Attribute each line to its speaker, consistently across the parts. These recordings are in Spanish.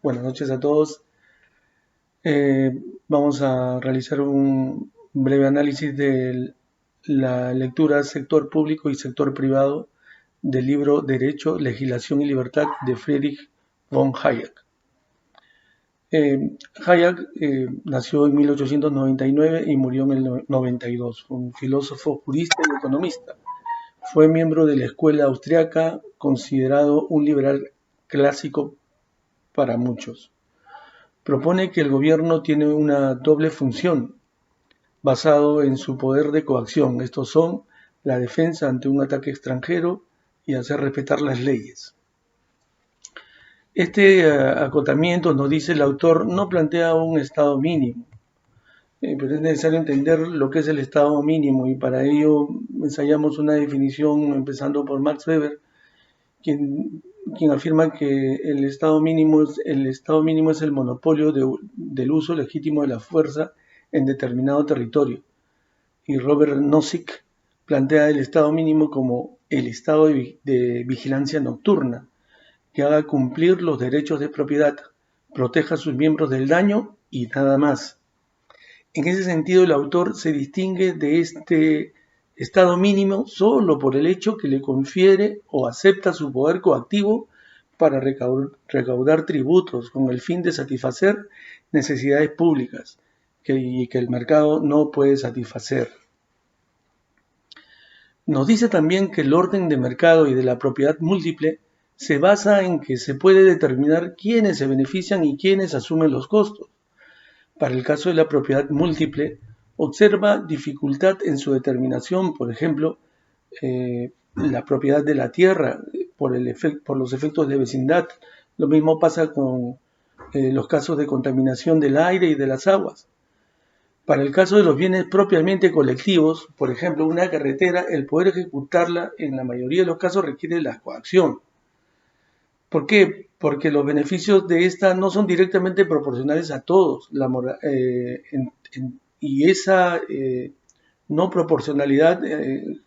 Speaker 1: Buenas noches a todos. Vamos a realizar un breve análisis de la lectura sector público y sector privado del libro Derecho, Legislación y Libertad de Friedrich von Hayek. Hayek nació en 1899 y murió en el 92. Fue un filósofo, jurista y economista. Fue miembro de la escuela austriaca, considerado un liberal clásico para muchos. Propone que el gobierno tiene una doble función basado en su poder de coacción. Estos son la defensa ante un ataque extranjero y hacer respetar las leyes. Este acotamiento, nos dice el autor, no plantea un estado mínimo, pero es necesario entender lo que es el estado mínimo y para ello ensayamos una definición empezando por Max Weber, quien afirma que el estado mínimo es el monopolio del uso legítimo de la fuerza en determinado territorio. Y Robert Nozick plantea el estado mínimo como el estado de vigilancia nocturna, que haga cumplir los derechos de propiedad, proteja a sus miembros del daño y nada más. En ese sentido, el autor se distingue de este estado mínimo solo por el hecho que le confiere o acepta su poder coactivo para recaudar tributos con el fin de satisfacer necesidades públicas y que el mercado no puede satisfacer. Nos dice también que el orden de mercado y de la propiedad múltiple se basa en que se puede determinar quiénes se benefician y quiénes asumen los costos. Para el caso de la propiedad múltiple, observa dificultad en su determinación, por ejemplo, la propiedad de la tierra por los efectos de vecindad. Lo mismo pasa con los casos de contaminación del aire y de las aguas. Para el caso de los bienes propiamente colectivos, por ejemplo, una carretera, el poder ejecutarla en la mayoría de los casos requiere la coacción. ¿Por qué? Porque los beneficios de esta no son directamente proporcionales a todos. Y esa no proporcionalidad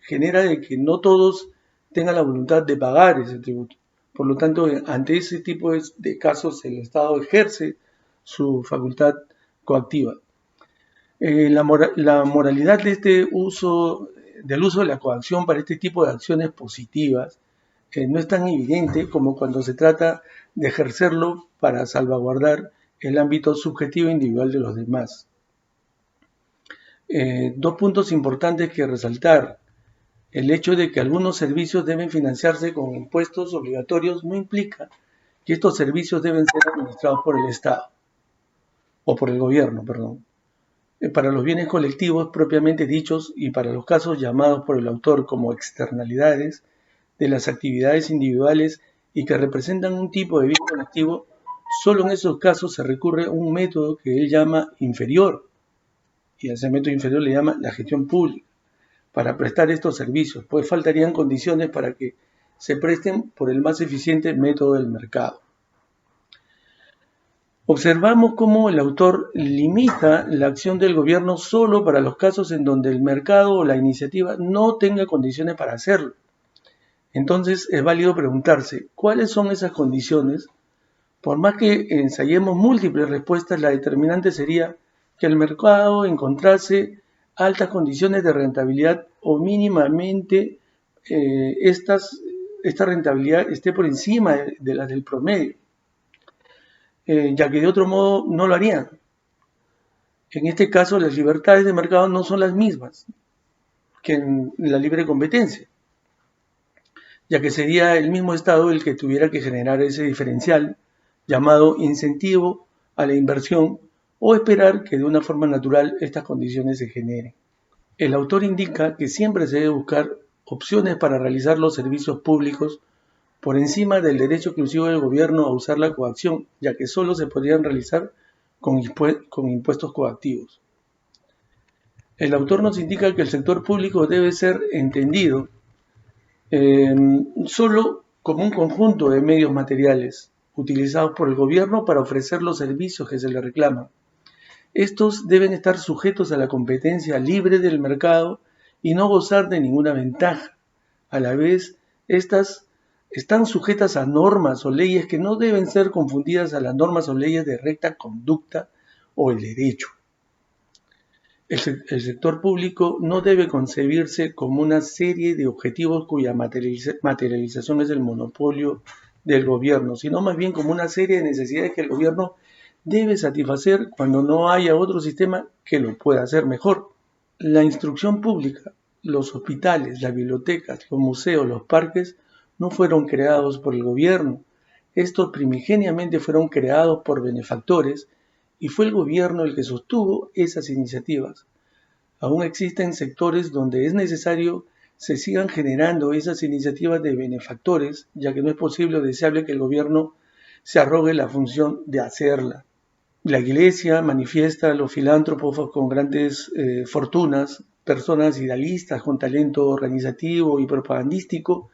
Speaker 1: genera de que no todos tengan la voluntad de pagar ese tributo. Por lo tanto, ante ese tipo de casos, el Estado ejerce su facultad coactiva. La moralidad de del uso de la coacción para este tipo de acciones positivas no es tan evidente como cuando se trata de ejercerlo para salvaguardar el ámbito subjetivo e individual de los demás. Dos puntos importantes que resaltar. El hecho de que algunos servicios deben financiarse con impuestos obligatorios no implica que estos servicios deben ser administrados por el Estado o por el gobierno, perdón. Para los bienes colectivos propiamente dichos y para los casos llamados por el autor como externalidades de las actividades individuales y que representan un tipo de bien colectivo, solo en esos casos se recurre a un método que él llama inferior, y a ese método inferior le llama la gestión pública, para prestar estos servicios, pues faltarían condiciones para que se presten por el más eficiente método del mercado. Observamos cómo el autor limita la acción del gobierno solo para los casos en donde el mercado o la iniciativa no tenga condiciones para hacerlo. Entonces es válido preguntarse, ¿cuáles son esas condiciones? Por más que ensayemos múltiples respuestas, la determinante sería que el mercado encontrase altas condiciones de rentabilidad o mínimamente esta rentabilidad esté por encima de las del promedio. Ya que de otro modo no lo harían. En este caso, las libertades de mercado no son las mismas que en la libre competencia, ya que sería el mismo Estado el que tuviera que generar ese diferencial llamado incentivo a la inversión o esperar que de una forma natural estas condiciones se generen. El autor indica que siempre se debe buscar opciones para realizar los servicios públicos por encima del derecho exclusivo del gobierno a usar la coacción, ya que solo se podrían realizar con impuestos coactivos. El autor nos indica que el sector público debe ser entendido solo como un conjunto de medios materiales utilizados por el gobierno para ofrecer los servicios que se le reclaman. Estos deben estar sujetos a la competencia libre del mercado y no gozar de ninguna ventaja. A la vez, estas están sujetas a normas o leyes que no deben ser confundidas a las normas o leyes de recta conducta o el derecho. El sector público no debe concebirse como una serie de objetivos cuya materialización es el monopolio del gobierno, sino más bien como una serie de necesidades que el gobierno debe satisfacer cuando no haya otro sistema que lo pueda hacer mejor. La instrucción pública, los hospitales, las bibliotecas, los museos, los parques no fueron creados por el gobierno. Estos primigeniamente fueron creados por benefactores y fue el gobierno el que sostuvo esas iniciativas. Aún existen sectores donde es necesario se sigan generando esas iniciativas de benefactores, ya que no es posible o deseable que el gobierno se arrogue la función de hacerla. La Iglesia manifiesta a los filántropos con grandes fortunas, personas idealistas con talento organizativo y propagandístico,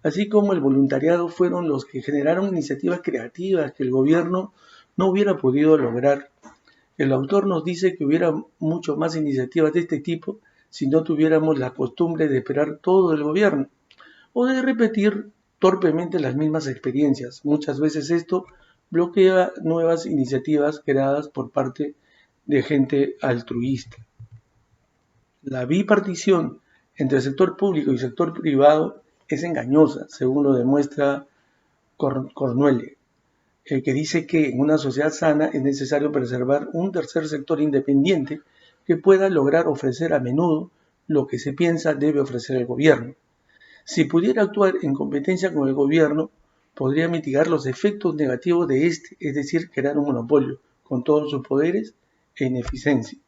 Speaker 1: así como el voluntariado fueron los que generaron iniciativas creativas que el gobierno no hubiera podido lograr. El autor nos dice que hubiera mucho más iniciativas de este tipo si no tuviéramos la costumbre de esperar todo del gobierno o de repetir torpemente las mismas experiencias. Muchas veces esto bloquea nuevas iniciativas creadas por parte de gente altruista. La bipartición entre sector público y sector privado es engañosa, según lo demuestra Cornuelle, que dice que en una sociedad sana es necesario preservar un tercer sector independiente que pueda lograr ofrecer a menudo lo que se piensa debe ofrecer el gobierno. Si pudiera actuar en competencia con el gobierno, podría mitigar los efectos negativos de este, es decir, crear un monopolio con todos sus poderes e ineficiencia.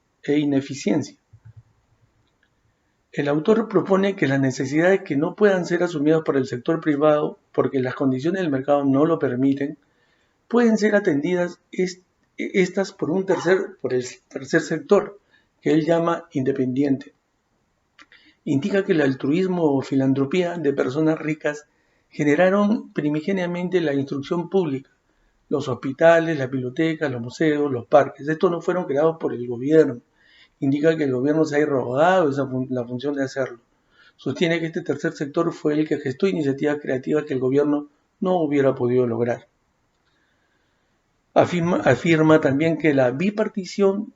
Speaker 1: El autor propone que las necesidades que no puedan ser asumidas por el sector privado porque las condiciones del mercado no lo permiten, pueden ser atendidas estas por el tercer sector, que él llama independiente. Indica que el altruismo o filantropía de personas ricas generaron primigeniamente la instrucción pública, los hospitales, las bibliotecas, los museos, los parques. Estos no fueron creados por el gobierno. Indica que el gobierno se ha arrogado la función de hacerlo. Sostiene que este tercer sector fue el que gestó iniciativas creativas que el gobierno no hubiera podido lograr. Afirma también que la bipartición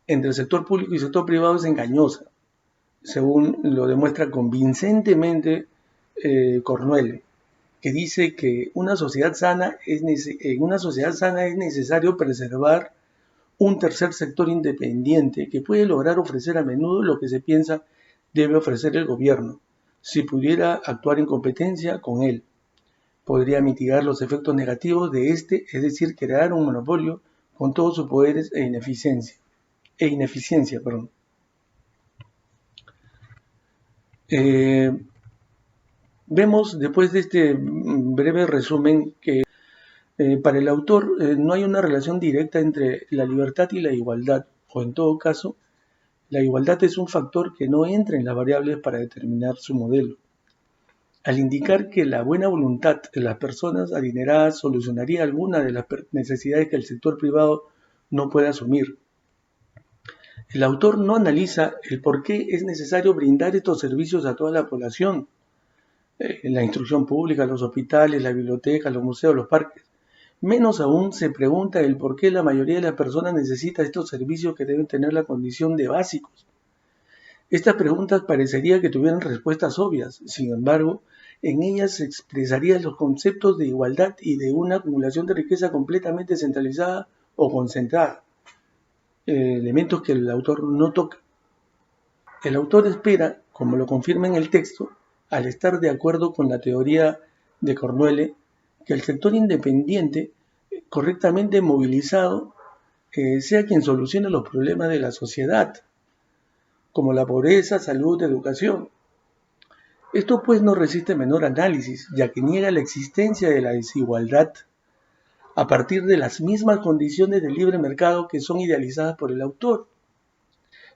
Speaker 1: entre el sector público y el sector privado es engañosa, según lo demuestra convincentemente Cornuelle, que dice que en una sociedad sana es necesario preservar un tercer sector independiente que puede lograr ofrecer a menudo lo que se piensa debe ofrecer el gobierno, si pudiera actuar en competencia con él. Podría mitigar los efectos negativos de este, es decir, crear un monopolio con todos sus poderes e ineficiencia. Vemos después de este breve resumen que para el autor no hay una relación directa entre la libertad y la igualdad, o en todo caso, la igualdad es un factor que no entra en las variables para determinar su modelo. Al indicar que la buena voluntad de las personas adineradas solucionaría alguna de las necesidades que el sector privado no puede asumir. El autor no analiza el por qué es necesario brindar estos servicios a toda la población, la instrucción pública, los hospitales, las bibliotecas, los museos, los parques. Menos aún se pregunta el por qué la mayoría de las personas necesita estos servicios que deben tener la condición de básicos. Estas preguntas parecería que tuvieran respuestas obvias, sin embargo, en ellas se expresarían los conceptos de igualdad y de una acumulación de riqueza completamente centralizada o concentrada, elementos que el autor no toca. El autor espera, como lo confirma en el texto, al estar de acuerdo con la teoría de Cornuelle, que el sector independiente, correctamente movilizado, sea quien solucione los problemas de la sociedad, como la pobreza, salud, educación. Esto pues no resiste menor análisis, ya que niega la existencia de la desigualdad a partir de las mismas condiciones del libre mercado que son idealizadas por el autor,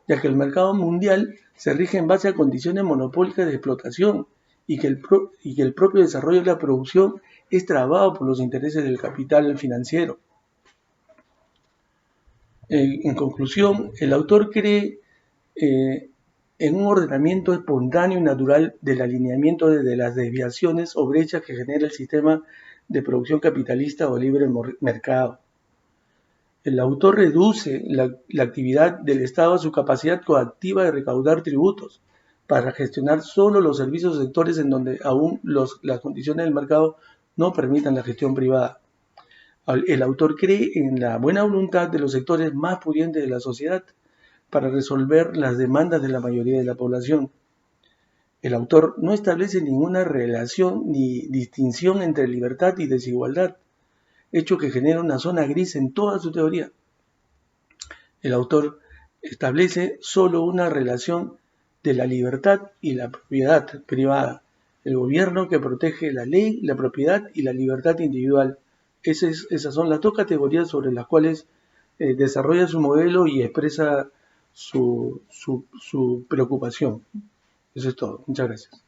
Speaker 1: ya que el mercado mundial se rige en base a condiciones monopólicas de explotación y que el propio desarrollo de la producción es trabado por los intereses del capital financiero. En conclusión, el autor cree en un ordenamiento espontáneo y natural del alineamiento de las desviaciones o brechas que genera el sistema de producción capitalista o libre mercado. El autor reduce la actividad del Estado a su capacidad coactiva de recaudar tributos para gestionar solo los servicios o sectores en donde aún las condiciones del mercado no permitan la gestión privada. El autor cree en la buena voluntad de los sectores más pudientes de la sociedad para resolver las demandas de la mayoría de la población. El autor no establece ninguna relación ni distinción entre libertad y desigualdad, hecho que genera una zona gris en toda su teoría. El autor establece solo una relación de la libertad y la propiedad privada, el gobierno que protege la ley, la propiedad y la libertad individual. Esas son las dos categorías sobre las cuales desarrolla su modelo y expresa su preocupación. Eso es todo. Muchas gracias.